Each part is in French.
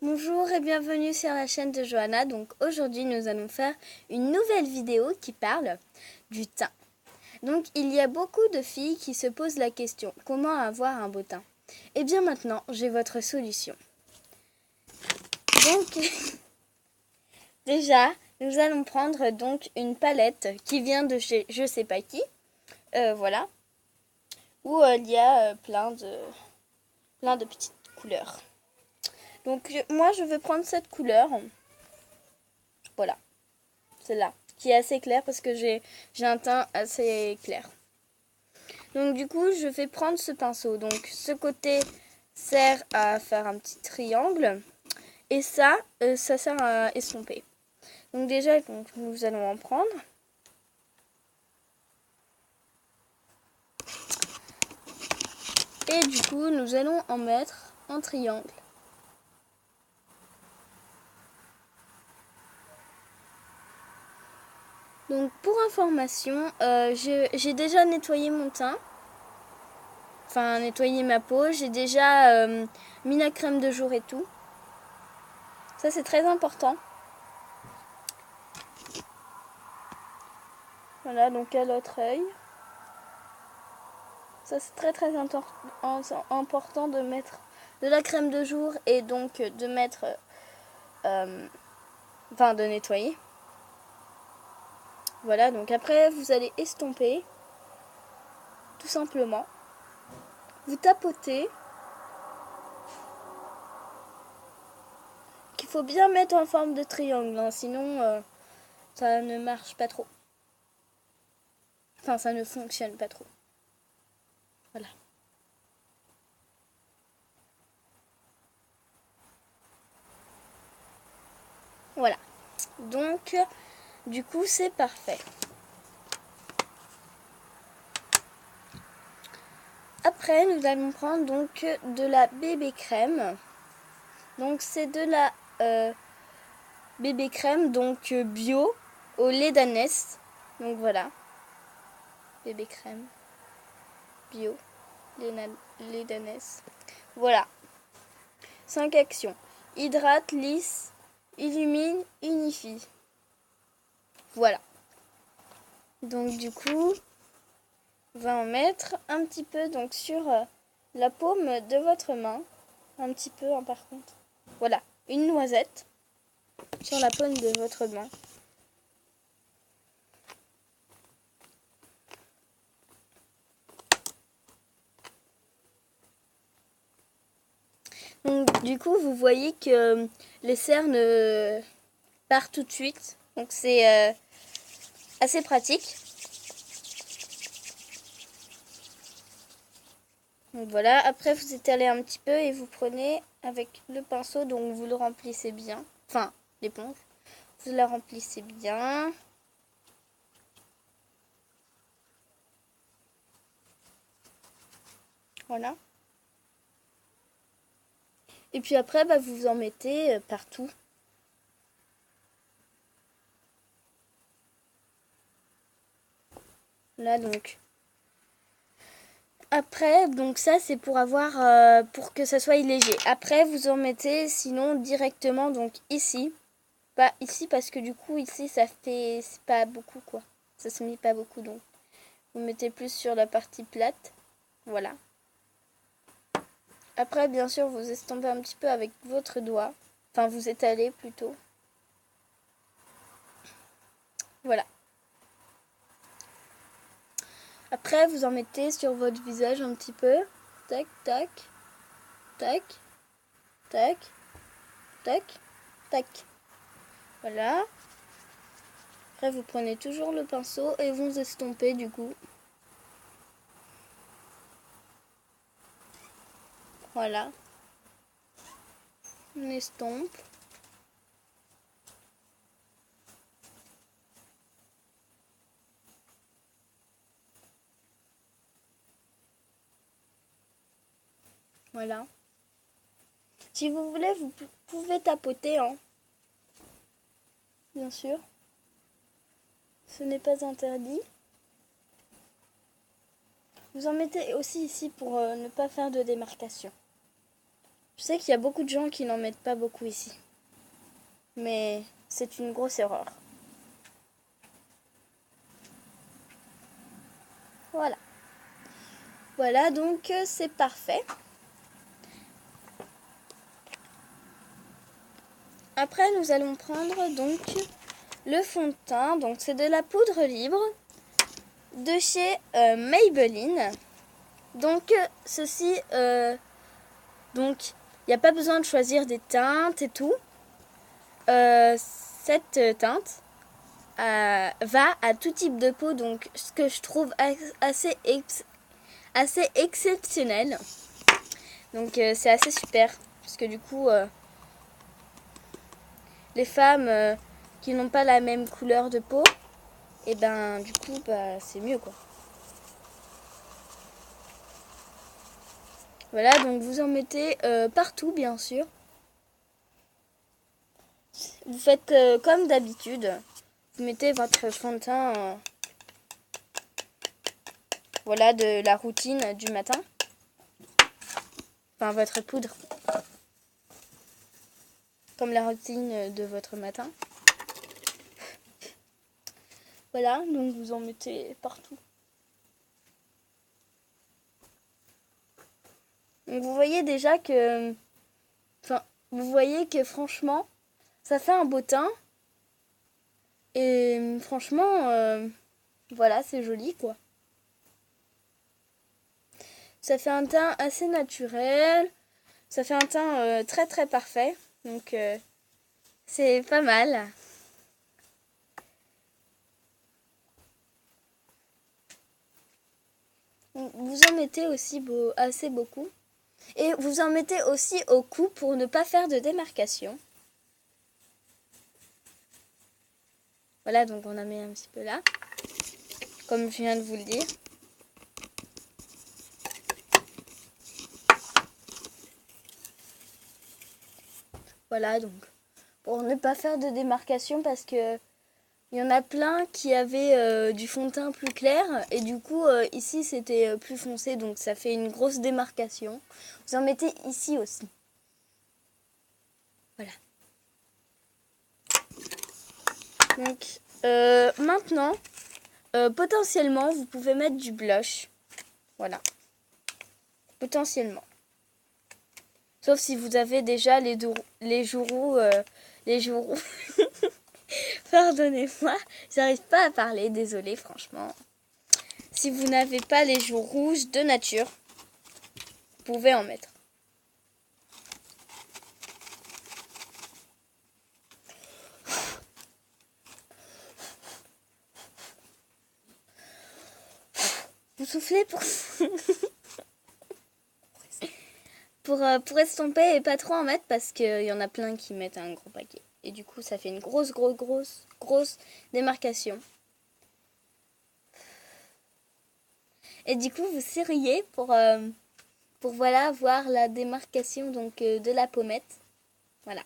Bonjour et bienvenue sur la chaîne de Johanna. Donc aujourd'hui nous allons faire une nouvelle vidéo qui parle du teint. Donc il y a beaucoup de filles qui se posent la question, comment avoir un beau teint? Et bien maintenant j'ai votre solution. Donc déjà nous allons prendre donc une palette qui vient de chez je sais pas qui, voilà, où il y a plein de petites couleurs. Donc moi je vais prendre cette couleur, voilà, celle-là, qui est assez claire parce que j'ai un teint assez clair. Donc du coup je vais prendre ce pinceau, donc ce côté sert à faire un petit triangle et ça sert à estomper. Donc déjà donc, nous allons en prendre. Et du coup nous allons en mettre en triangle. Donc pour information, j'ai déjà nettoyé mon teint, enfin nettoyé ma peau, j'ai déjà mis la crème de jour et tout. Ça c'est très important. Voilà, donc à l'autre œil. Ça c'est très important de mettre de la crème de jour et donc de mettre, enfin de nettoyer. Voilà, donc après vous allez estomper, tout simplement. Vous tapotez. Qu'il faut bien mettre en forme de triangle, hein, sinon ça ne marche pas trop. Enfin, ça ne fonctionne pas trop. Voilà. Voilà. Donc, du coup, c'est parfait. Après, nous allons prendre donc de la bébé crème. Donc, c'est de la bébé crème, donc bio, au lait d'ânesse. Donc, voilà. Bébé crème, bio, lait d'ânesse. Voilà. 5 actions. Hydrate, lisse, illumine, unifie. Voilà. Donc du coup, on va en mettre un petit peu donc sur la paume de votre main. Un petit peu hein, par contre. Voilà, une noisette sur la paume de votre main. Donc du coup, vous voyez que les cernes partent tout de suite. Donc c'est assez pratique. Donc voilà, après vous étalez un petit peu et vous prenez avec le pinceau, donc vous le remplissez bien. Enfin, l'éponge. Vous la remplissez bien. Voilà. Et puis après, bah, vous en mettez partout. Là donc. Après, donc ça c'est pour avoir, pour que ça soit léger. Après, vous en mettez sinon directement donc ici. Pas ici parce que du coup ici ça fait, c'est pas beaucoup quoi. Ça se met pas beaucoup donc. Vous mettez plus sur la partie plate. Voilà. Après, bien sûr, vous estompez un petit peu avec votre doigt. Enfin, vous étalez plutôt. Voilà. Après, vous en mettez sur votre visage un petit peu. Tac, tac, tac, tac, tac, tac. Voilà. Après, vous prenez toujours le pinceau et vous estompez du coup. Voilà. On estompe. Voilà. Si vous voulez, vous pouvez tapoter, hein. Bien sûr. Ce n'est pas interdit. Vous en mettez aussi ici pour ne pas faire de démarcation. Je sais qu'il y a beaucoup de gens qui n'en mettent pas beaucoup ici. Mais c'est une grosse erreur. Voilà. Voilà, donc c'est parfait. Après, nous allons prendre donc le fond de teint. Donc c'est de la poudre libre de chez Maybelline. Donc ceci, donc il n'y a pas besoin de choisir des teintes et tout. Cette teinte va à tout type de peau, donc ce que je trouve assez exceptionnel. Donc c'est assez super, parce que du coup, les femmes qui n'ont pas la même couleur de peau, et ben du coup, bah, c'est mieux quoi. Voilà, donc vous en mettez partout bien sûr. Vous faites comme d'habitude. Vous mettez votre fond de teint voilà, de la routine du matin. Enfin, votre poudre. Comme la routine de votre matin. Voilà, donc vous en mettez partout. Donc vous voyez déjà que... Enfin, vous voyez que franchement, ça fait un beau teint. Et franchement, voilà, c'est joli quoi. Ça fait un teint assez naturel. Ça fait un teint très très parfait. Donc c'est pas mal. Vous en mettez aussi assez beaucoup. Et vous en mettez aussi au cou pour ne pas faire de démarcation. Voilà, donc on en met un petit peu là. Comme je viens de vous le dire. Voilà, donc pour ne pas faire de démarcation parce que il y en a plein qui avaient du fond de teint plus clair et du coup ici c'était plus foncé, donc ça fait une grosse démarcation. Vous en mettez ici aussi. Voilà. Donc maintenant, potentiellement vous pouvez mettre du blush. Voilà. Potentiellement. Sauf si vous avez déjà les joues roux. Pardonnez-moi, j'arrive pas à parler, désolée franchement. Si vous n'avez pas les joues rouges de nature, vous pouvez en mettre. Vous soufflez pour estomper et pas trop en mettre parce qu'il y en a plein qui mettent un gros paquet. Et du coup, ça fait une grosse démarcation. Et du coup, vous serriez pour voilà, voir la démarcation donc, de la pommette. Voilà.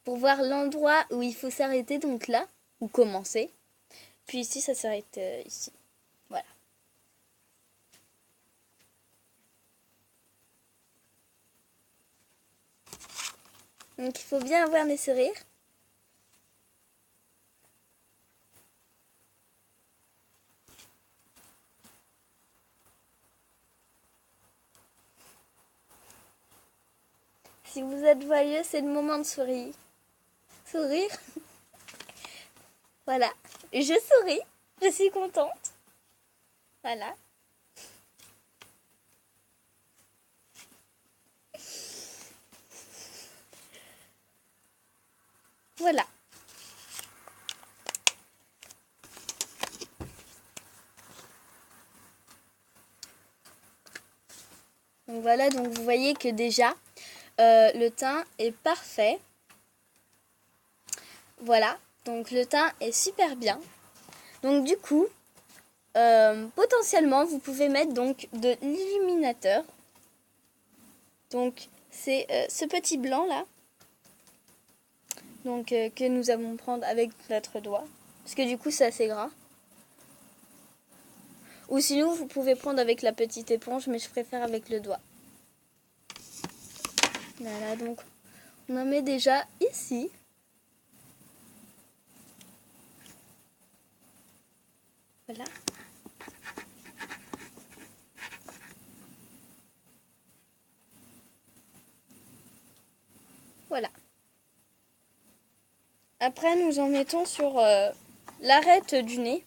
Pour voir l'endroit où il faut s'arrêter, donc là, ou commencer. Puis ici, ça s'arrête ici. Voilà. Donc il faut bien avoir mes sourires. Si vous êtes joyeux, c'est le moment de sourire. Sourire. Voilà. Je souris. Je suis contente. Voilà. Voilà. Donc voilà, donc vous voyez que déjà, le teint est parfait. Voilà, donc le teint est super bien. Donc du coup, potentiellement, vous pouvez mettre donc de l'illuminateur. Donc c'est ce petit blanc là. Donc que nous allons prendre avec notre doigt. Parce que du coup, c'est assez gras. Ou sinon, vous pouvez prendre avec la petite éponge, mais je préfère avec le doigt. Voilà, donc on en met déjà ici. Voilà. Voilà. Après, nous en mettons sur l'arête du nez.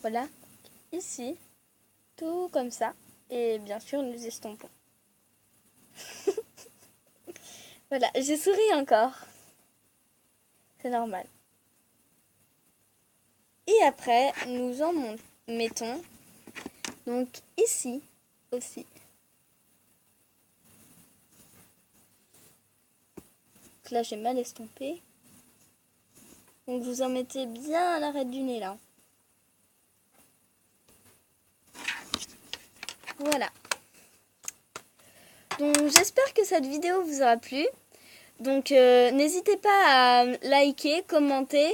Voilà. Ici. Tout comme ça. Et bien sûr, nous estompons. Voilà, j'ai souri encore. C'est normal. Et après, nous en mettons donc ici aussi. Donc là, j'ai mal estompé. Donc vous en mettez bien à l'arête du nez là. Voilà. Donc j'espère que cette vidéo vous aura plu. Donc n'hésitez pas à liker, commenter.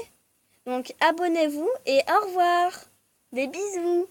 Donc abonnez-vous et au revoir. Des bisous.